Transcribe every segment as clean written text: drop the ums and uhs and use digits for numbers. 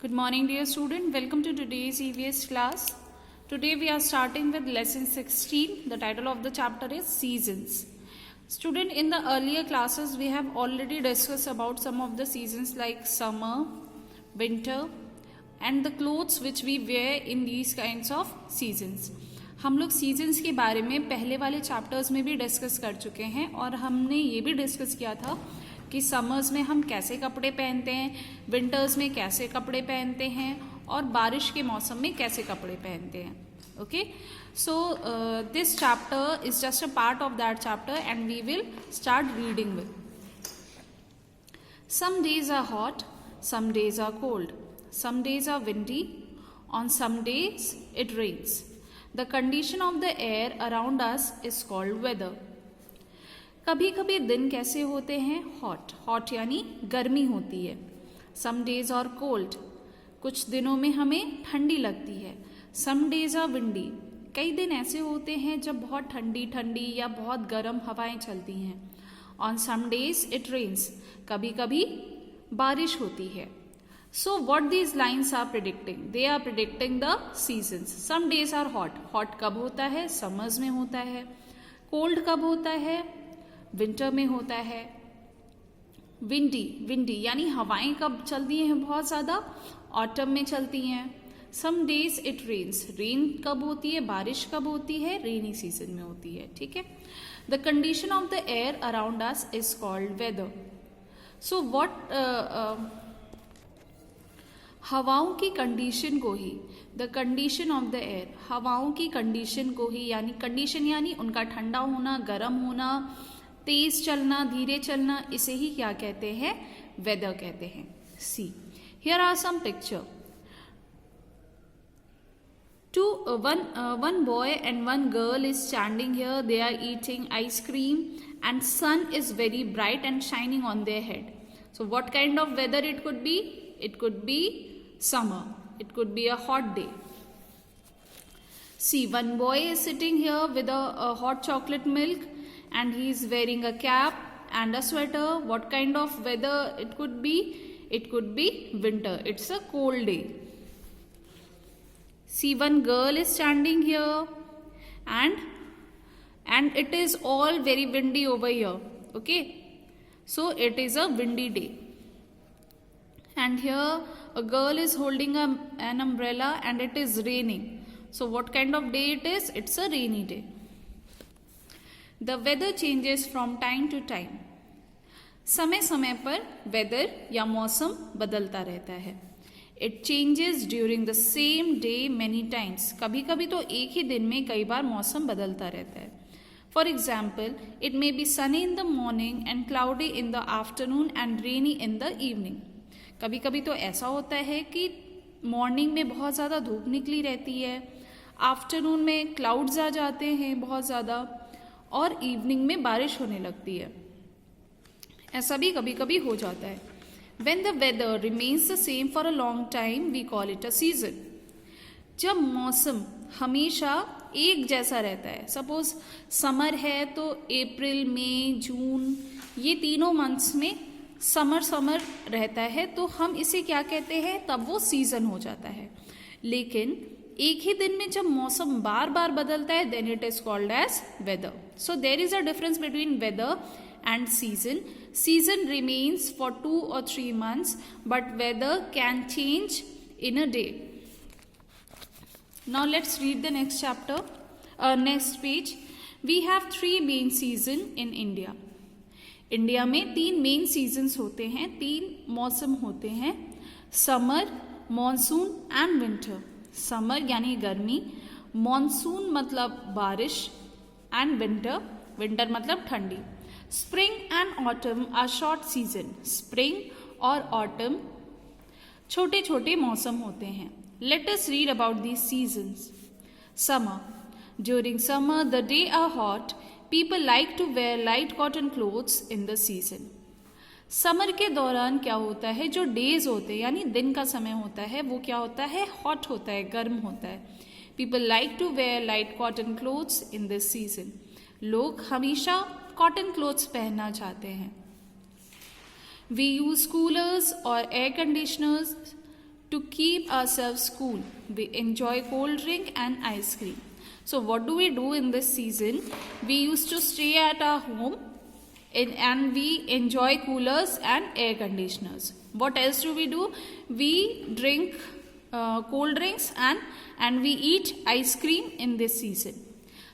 Good morning, dear student. Welcome to today's EVS class. Today we are starting with lesson 16. The title of the chapter is Seasons. Student, in the earlier classes we have already discussed about some of the seasons like summer, winter and the clothes which we wear in these kinds of seasons. हम लोग seasons के बारे में पहले वाले chapters में भी discuss कर चुके हैं और हमने ये भी डिस्कस किया था कि समर्स में हम कैसे कपड़े पहनते हैं, विंटर्स में कैसे कपड़े पहनते हैं और बारिश के मौसम में कैसे कपड़े पहनते हैं. Okay, so this chapter is just a part of that chapter and we will start reading with. Some days are hot, some days are cold, some days are windy, on some days it rains. The condition of the air around us is called weather. कभी कभी दिन कैसे होते हैं? Hot. Hot यानी गर्मी होती है. सम डेज और कोल्ड, कुछ दिनों में हमें ठंडी लगती है. सम डेज आर विंडी, कई दिन ऐसे होते हैं जब बहुत ठंडी ठंडी या बहुत गर्म हवाएं चलती हैं. On some days it rains, कभी कभी बारिश होती है. So what these lines are predicting? They are predicting the seasons. Some days are hot. Hot कब होता है? समर्स में होता है. कोल्ड कब होता है? विंटर में होता है. विंडी, विंडी यानी हवाएं कब चलती हैं बहुत ज़्यादा? ऑटम में चलती हैं. Some days it rains, rain कब होती है? बारिश कब होती है? रेनी सीजन में होती है. ठीक है. The condition of the air around us is called weather. So what, हवाओं की कंडीशन को ही, the condition of the air, हवाओं की कंडीशन को ही, यानी कंडीशन यानी उनका ठंडा होना, गर्म होना, तेज चलना, धीरे चलना, इसे ही क्या कहते हैं? वेदर कहते हैं. See, here are some picture. One boy and one girl is standing here. They are eating ice cream and sun is very bright and shining on their head. So what kind of weather it could be? It could be summer. It could be a hot day. See, one boy is sitting here with a hot chocolate milk and he is wearing a cap and a sweater. What kind of weather it could be? It could be winter. It's a cold day. See, one girl is standing here and it is all very windy over here. Okay, so it is a windy day. And here a girl is holding an umbrella and it is raining. So what kind of day it is? It's a rainy day. The weather changes from time to time. समय समय पर weather या मौसम बदलता रहता है. It changes during the same day many times. कभी कभी तो एक ही दिन में कई बार मौसम बदलता रहता है. For example, it may be sunny in the morning and cloudy in the afternoon and rainy in the evening. कभी कभी तो ऐसा होता है कि मॉर्निंग में बहुत ज़्यादा धूप निकली रहती है, आफ्टरनून में क्लाउड्स आ जाते हैं बहुत ज़्यादा और इवनिंग में बारिश होने लगती है. ऐसा भी कभी कभी हो जाता है. When the weather remains the same for a long time, we call it a season. जब मौसम हमेशा एक जैसा रहता है, सपोज समर है तो अप्रैल, मई, जून, ये तीनों मंथ्स में समर समर रहता है, तो हम इसे क्या कहते हैं? तब वो सीजन हो जाता है. लेकिन एक ही दिन में जब मौसम बार बार बदलता है, then it is called as weather. So there is a difference between weather and season. Season remains for 2 or 3 months, but weather can change in a day. Now let's read the next chapter, next page. We have 3 main season in India. India में 3 main seasons होते हैं, 3 मौसम होते हैं. Summer, monsoon and winter. Summer यानी गर्मी, monsoon मतलब बारिश एंड विंटर, विंटर मतलब ठंडी. Spring and autumn are short season. Spring और ऑटम छोटे छोटे मौसम होते हैं. Let us read about these seasons. Summer. During summer the day are hot. People like to wear light cotton clothes in the season. Summer के दौरान क्या होता है? जो डेज होते हैं यानी दिन का समय होता है, वो क्या होता है? हॉट होता है, गर्म होता है. People like to wear light cotton clothes in this season. लोग हमेशा कॉटन क्लोथ्स पहनना चाहते हैं. We use coolers or air conditioners To keep ourselves cool, we enjoy cold drink and ice cream. So what do we do in this season? We used to stay at our home and we enjoy coolers and air conditioners. What else do? We drink cold drinks and we eat ice cream in this season.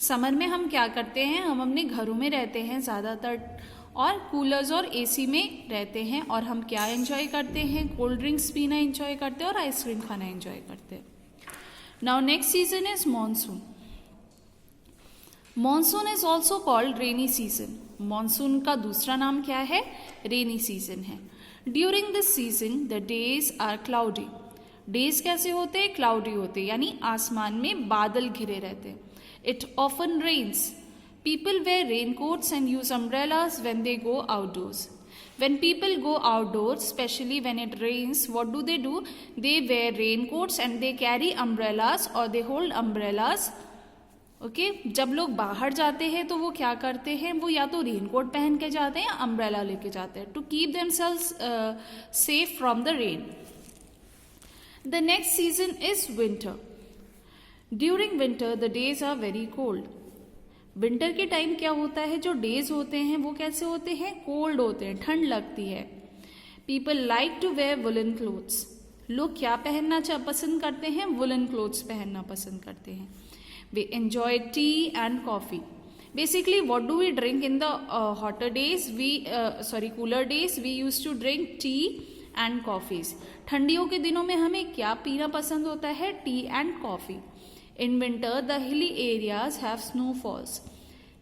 Summer में हम क्या करते हैं? हम अपने घरों में रहते हैं ज़्यादातर और कूलर्स और एसी में रहते हैं और हम क्या एंजॉय करते हैं? कोल्ड ड्रिंक्स पीना एंजॉय करते हैं और आइसक्रीम खाना एंजॉय करते हैं. Now next season is monsoon. Monsoon is also called rainy season. Monsoon का दूसरा नाम क्या है? रेनी सीजन है. During this season the days are cloudy. Days कैसे होते हैं? क्लाउडी होते हैं, यानी आसमान में बादल घिरे रहते हैं. It often rains. People wear raincoats and use umbrellas when they go outdoors. When people go outdoors, especially when it rains, what do? They wear raincoats and they carry umbrellas or they hold umbrellas. Okay? जब लोग बाहर जाते हैं तो वो क्या करते हैं? वो या तो रेनकोट पहन के जाते हैं या अम्ब्रेला लेके जाते हैं to keep themselves safe from the rain. The next season is winter. During winter, the days are very cold. Winter के टाइम क्या होता है? जो डेज होते हैं वो कैसे होते हैं? कोल्ड होते हैं, ठंड लगती है. People like to wear woollen clothes. लोग क्या पहनना पसंद करते हैं? वुलन क्लोथ्स पहनना पसंद करते हैं. We enjoy tea and coffee. Basically what do we drink in the hotter days? Cooler days we use to drink tea and coffees. ठंडियों के दिनों में हमें क्या पीना पसंद होता है? T and coffee. In winter, the hilly areas have snowfalls.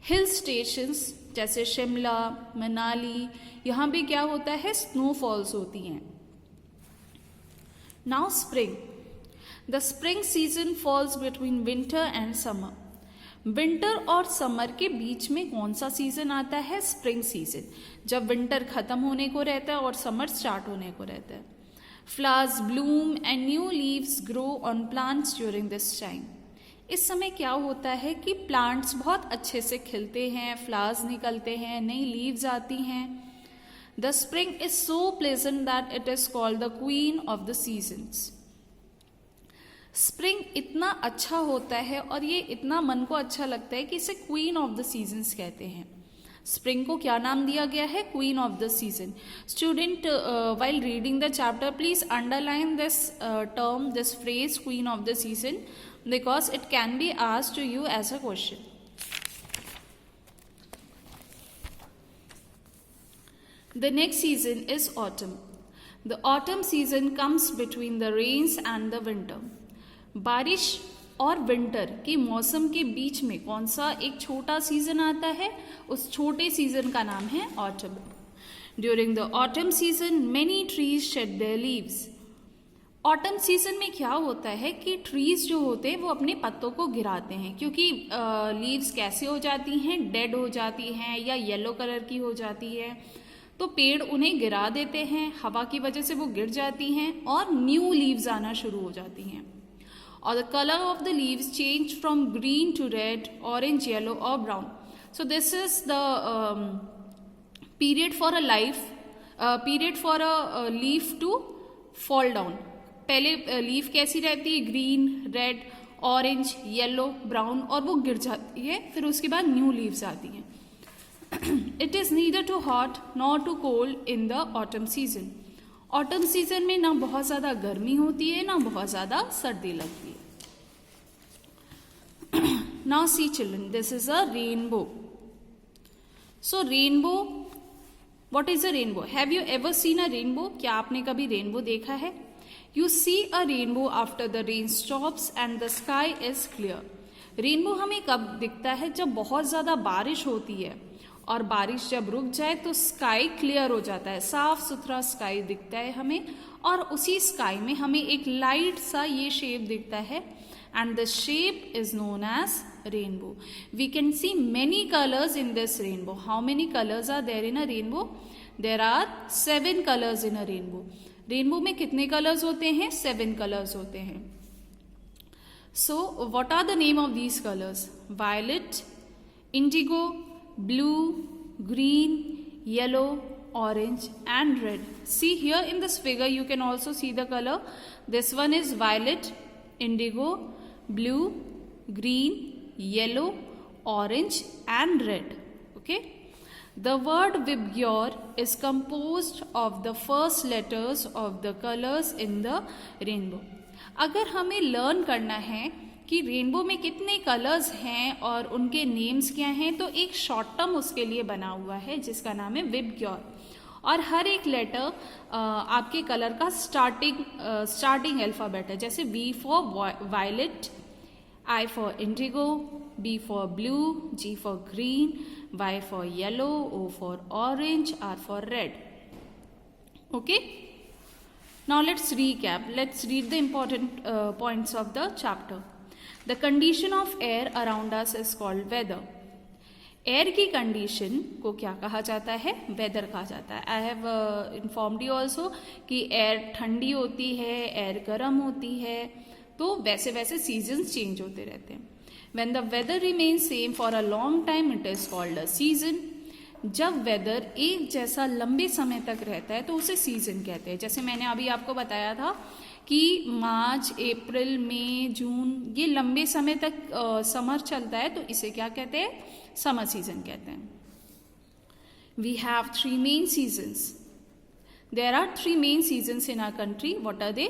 Hill stations जैसे शिमला, मनाली, यहाँ भी क्या होता है? snowfalls होती हैं. Now spring. The spring season falls between winter and summer. Winter और समर के बीच में कौन सा सीजन आता है? Spring season. जब विंटर खत्म होने को रहता है और समर स्टार्ट होने को रहता है. Flowers bloom and new leaves grow on plants during this time. इस समय क्या होता है कि प्लांट्स बहुत अच्छे से खिलते हैं, फ्लावर्स निकलते हैं, नई लीव्स आती हैं. The spring is so pleasant that it is called the queen of the seasons. Spring इतना अच्छा होता है और ये इतना मन को अच्छा लगता है कि इसे क्वीन ऑफ द सीजन्स कहते हैं. स्प्रिंग को क्या नाम दिया गया है? Queen of the season. Student, while reading the chapter, please underline this term, this phrase, queen of the season, because it can be asked to you as a question. The next season is autumn. The autumn season comes between the rains and the winter. बारिश और winter के मौसम के बीच में कौन सा एक छोटा सीजन आता है? उस छोटे सीजन का नाम है autumn. During the autumn season many trees shade there leaves. Autumn season में क्या होता है कि ट्रीज जो होते हैं वो अपने पत्तों को गिराते हैं, क्योंकि लीव्स कैसे हो जाती हैं? डेड हो जाती हैं या येलो कलर की हो जाती है, तो पेड़ उन्हें गिरा देते हैं, हवा की वजह से वो गिर जाती हैं और न्यू लीव्स आना शुरू हो जाती हैं. और the colour of the leaves change from green to red, orange, yellow और brown. So this is the period for a leaf to fall down. पहले लीफ कैसी रहती है? Green, red, orange, yellow, brown, और वो गिर जाती है. फिर उसके बाद न्यू लीव्स आती हैं. It is neither too hot nor too cold in the autumn season. Autumn season में ना बहुत ज्यादा गर्मी होती है ना बहुत ज्यादा सर्दी लगती है. Now see children, this is a rainbow. So rainbow, what is a rainbow? Have you ever seen a rainbow? क्या आपने कभी रेनबो देखा है? You see a rainbow after the rain stops and the sky is clear. Rainbow हमें कब दिखता है? जब बहुत ज्यादा बारिश होती है और बारिश जब रुक जाए तो स्काई क्लियर हो जाता है, साफ सुथरा स्काई दिखता है हमें, और उसी स्काई में हमें एक लाइट सा ये शेप दिखता है, and the shape is known as rainbow. We can see many colors in this rainbow. How many colors are there in a rainbow? There are 7 colors in a rainbow. Rainbow में कितने colors होते हैं? 7 colors होते हैं. So what are the name of these colors? Violet, indigo, blue, green, yellow, orange and red. See here in this figure you can also see the color. This one is violet, indigo, blue, green, yellow, orange and red. Okay. The word Vibgyor is composed of the first letters of the colors in the rainbow. अगर हमें learn करना है कि rainbow में कितने colours हैं और उनके नेम्स क्या हैं, तो एक शॉर्ट टर्म उसके लिए बना हुआ है जिसका नाम है विबग्योर. और हर एक लेटर आपके कलर का स्टार्टिंग अल्फ़ाबेट है. जैसे V for violet, I for indigo, B for blue, G for green, Y for yellow, O for orange, R for red. Okay. Now let's recap. Let's read the important points of the chapter. The condition of air around us is called weather. Air की condition को क्या कहा जाता है? Weather कहा जाता है. I have informed you also कि एयर ठंडी होती है, एयर गर्म होती है, तो वैसे वैसे सीजन्स चेंज होते रहते हैं. When the weather remains same for a long time, it is called a season. जब वेदर एक जैसा लंबे समय तक रहता है तो उसे सीजन कहते हैं. जैसे मैंने अभी आपको बताया था कि मार्च, अप्रैल, मई, जून ये लंबे समय तक समर चलता है, तो इसे क्या कहते हैं? समर सीजन कहते हैं. We have 3 main seasons. There are 3 main seasons in our country. What are they?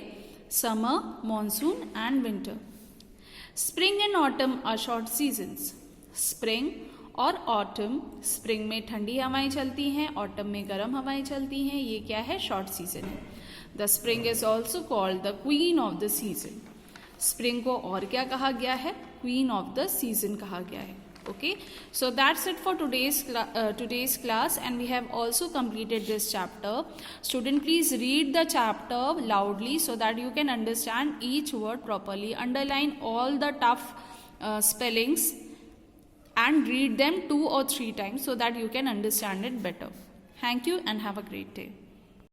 Summer, monsoon and winter. Spring and autumn are short seasons. Spring और ऑटम, स्प्रिंग में ठंडी हवाएं चलती हैं, ऑटम में गर्म हवाएं चलती हैं. ये क्या है? शॉर्ट सीजन है. The spring is also called the queen of the season. Spring को और क्या कहा गया है? क्वीन ऑफ द सीजन कहा गया है. Okay, so that's it for today's class, and we have also completed this chapter. Student, please read the chapter loudly so that you can understand each word properly. Underline all the tough spellings and read them 2 or 3 times so that you can understand it better. Thank you and have a great day.